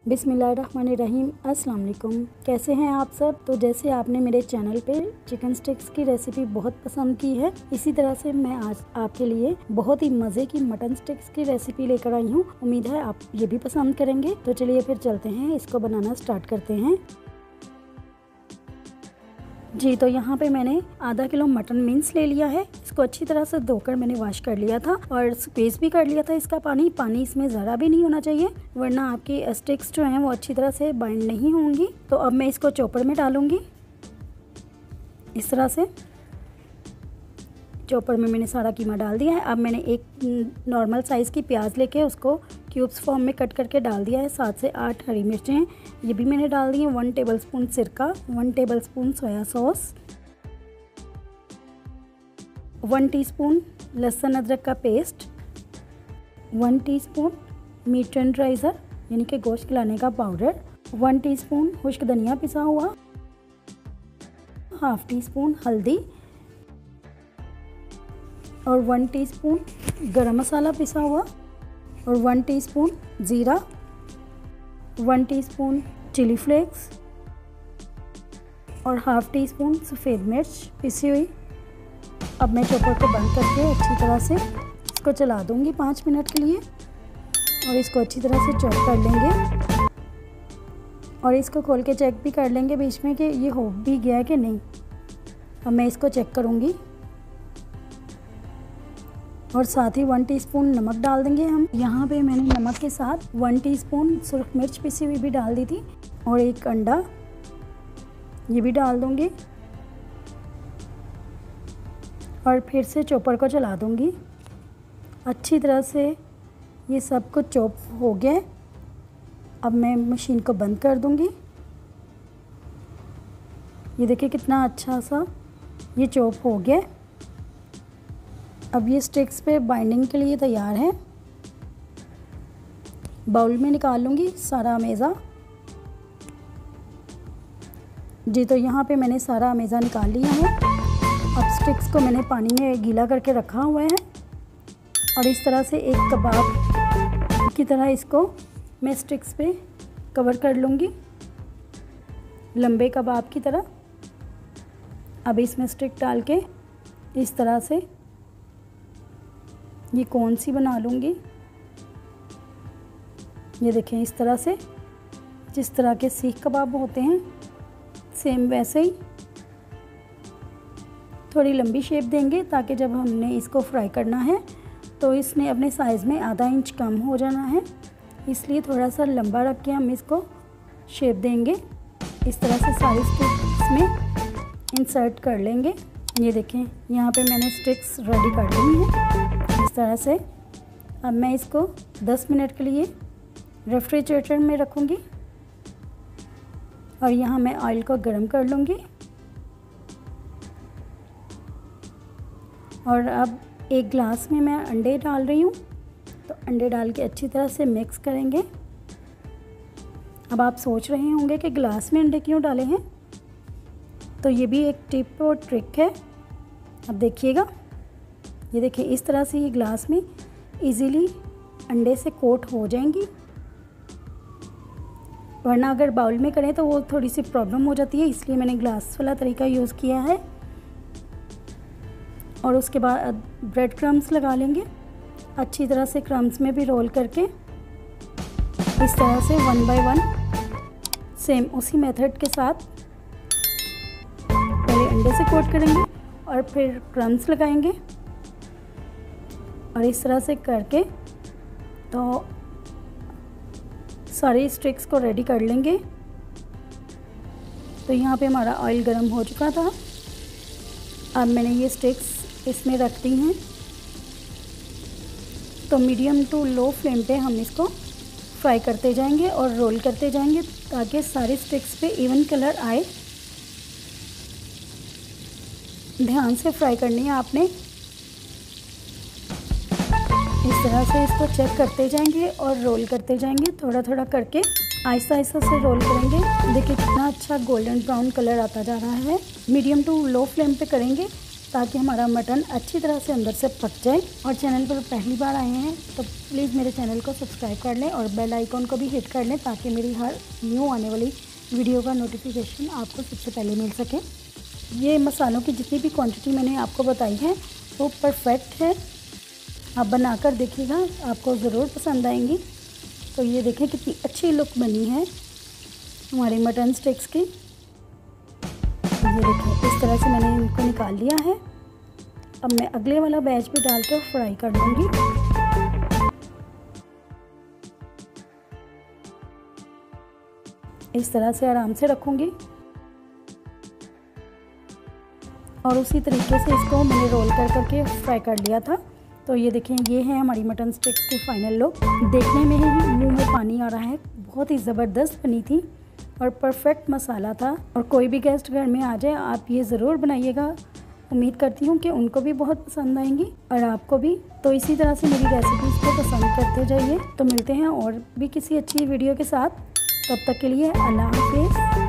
बिस्मिल्लाहिर्रहमानिर्रहीम। अस्सलाम वालेकुम। कैसे हैं आप सब। तो जैसे आपने मेरे चैनल पे चिकन स्टिक्स की रेसिपी बहुत पसंद की है, इसी तरह से मैं आज आपके लिए बहुत ही मज़े की मटन स्टिक्स की रेसिपी लेकर आई हूँ। उम्मीद है आप ये भी पसंद करेंगे। तो चलिए फिर चलते हैं, इसको बनाना स्टार्ट करते हैं। जी, तो यहाँ पे मैंने आधा किलो मटन मिंस ले लिया है। इसको अच्छी तरह से धोकर मैंने वॉश कर लिया था और स्क्वीज भी कर लिया था इसका पानी इसमें ज़रा भी नहीं होना चाहिए, वरना आपकी स्टिक्स जो हैं वो अच्छी तरह से बाइंड नहीं होंगी। तो अब मैं इसको चॉपर में डालूंगी। इस तरह से चॉपर में मैंने सारा कीमा डाल दिया है। अब मैंने एक नॉर्मल साइज़ की प्याज लेके उसको क्यूब्स फॉर्म में कट करके डाल दिया है। 7 से 8 हरी मिर्चें हैं, ये भी मैंने डाल दी हैं। 1 टेबलस्पून सिरका, 1 टेबलस्पून सोया सॉस, 1 टीस्पून लहसुन अदरक का पेस्ट, 1 टीस्पून मीट टेंडराइज़र यानी कि गोश्त खिलाने का पाउडर, 1 टीस्पून खुश्क धनिया पिसा हुआ, हाफ टी स्पून हल्दी और 1 टीस्पून गरम मसाला पिसा हुआ और 1 टीस्पून ज़ीरा, 1 टीस्पून चिली फ्लेक्स और हाफ टी स्पून सफ़ेद मिर्च पिसी हुई। अब मैं चॉपर को बंद करके अच्छी तरह से इसको चला दूंगी 5 मिनट के लिए और इसको अच्छी तरह से चॉप कर लेंगे और इसको खोल के चेक भी कर लेंगे बीच में कि ये हो भी गया है कि नहीं। अब मैं इसको चेक करूंगी और साथ ही 1 टीस्पून नमक डाल देंगे हम। यहाँ पे मैंने नमक के साथ 1 टीस्पून सुर्ख मिर्च पिसी हुई भी डाल दी थी और एक अंडा ये भी डाल दूँगी और फिर से चॉपर को चला दूँगी। अच्छी तरह से ये सब कुछ चॉप हो गया। अब मैं मशीन को बंद कर दूँगी। ये देखिए कितना अच्छा सा ये चॉप हो गया। अब ये स्टिक्स पे बाइंडिंग के लिए तैयार है। बाउल में निकाल लूँगी सारा अमेज़ा। जी, तो यहाँ पे मैंने सारा अमेज़ा निकाल लिया है। अब स्टिक्स को मैंने पानी में गीला करके रखा हुआ है और इस तरह से एक कबाब की तरह इसको मैं स्टिक्स पे कवर कर लूँगी, लंबे कबाब की तरह। अब इसमें स्टिक डाल के इस तरह से ये कौन सी बना लूँगी। ये देखें, इस तरह से जिस तरह के सीख कबाब होते हैं सेम वैसे ही थोड़ी लंबी शेप देंगे ताकि जब हमने इसको फ्राई करना है तो इसने अपने साइज़ में आधा इंच कम हो जाना है, इसलिए थोड़ा सा लंबा रख के हम इसको शेप देंगे। इस तरह से सारी स्टिक्स में इंसर्ट कर लेंगे। ये देखें, यहाँ पे मैंने स्टिक्स रेडी कर ली हैं इस तरह से। अब मैं इसको 10 मिनट के लिए रेफ्रिजरेटर में रखूँगी और यहाँ मैं ऑयल को गर्म कर लूँगी और अब एक ग्लास में मैं अंडे डाल रही हूँ। तो अंडे डाल के अच्छी तरह से मिक्स करेंगे। अब आप सोच रहे होंगे कि ग्लास में अंडे क्यों डाले हैं, तो ये भी एक टिप और ट्रिक है। अब देखिएगा, ये देखिए इस तरह से ये ग्लास में इजीली अंडे से कोट हो जाएंगी, वरना अगर बाउल में करें तो वो थोड़ी सी प्रॉब्लम हो जाती है, इसलिए मैंने ग्लास वाला तरीका यूज़ किया है। और उसके बाद ब्रेड क्रम्स लगा लेंगे अच्छी तरह से, क्रम्स में भी रोल करके इस तरह से 1 बाय 1 सेम उसी मेथड के साथ पहले अंडे से कोट करेंगे और फिर क्रम्स लगाएंगे और इस तरह से करके तो सारी स्टिक्स को रेडी कर लेंगे। तो यहाँ पे हमारा ऑयल गर्म हो चुका था। अब मैंने ये स्टिक्स इसमें रख दी हैं। तो मीडियम टू लो फ्लेम पे हम इसको फ्राई करते जाएंगे और रोल करते जाएंगे ताकि सारी स्टिक्स पे इवन कलर आए। ध्यान से फ्राई करनी है आपने। इस तरह से इसको चेक करते जाएंगे और रोल करते जाएंगे, थोड़ा थोड़ा करके आहिस्ता आहिस्ता से रोल करेंगे। देखिए कितना अच्छा गोल्डन ब्राउन कलर आता जा रहा है। मीडियम टू लो फ्लेम पे करेंगे ताकि हमारा मटन अच्छी तरह से अंदर से पक जाए। और चैनल पर पहली बार आए हैं तो प्लीज़ मेरे चैनल को सब्सक्राइब कर लें और बेल आइकॉन को भी हिट कर लें ताकि मेरी हर न्यू आने वाली वीडियो का नोटिफिकेशन आपको सबसे पहले मिल सके। ये मसालों की जितनी भी क्वांटिटी मैंने आपको बताई है वो परफेक्ट है। आप बनाकर देखिएगा, आपको ज़रूर पसंद आएंगी। तो ये देखें कितनी अच्छी लुक बनी है हमारे मटन स्टिक्स की। ये देखें इस तरह से मैंने इनको निकाल लिया है। अब मैं अगले वाला बैच भी डालकर फ्राई कर लूँगी। इस तरह से आराम से रखूँगी और उसी तरीके से इसको मैंने रोल कर करके फ्राई कर लिया था। तो ये देखें, ये है हमारी मटन स्टिक्स की फाइनल लुक। देखने में ही मुंह में पानी आ रहा है। बहुत ही ज़बरदस्त बनी थी और परफेक्ट मसाला था। और कोई भी गेस्ट घर में आ जाए आप ये ज़रूर बनाइएगा। उम्मीद करती हूँ कि उनको भी बहुत पसंद आएंगी और आपको भी। तो इसी तरह से मेरी रेसिपीज़ को पसंद करते जाइए। तो मिलते हैं और भी किसी अच्छी वीडियो के साथ। तब तक के लिए अल्लाह हाफ़िज़।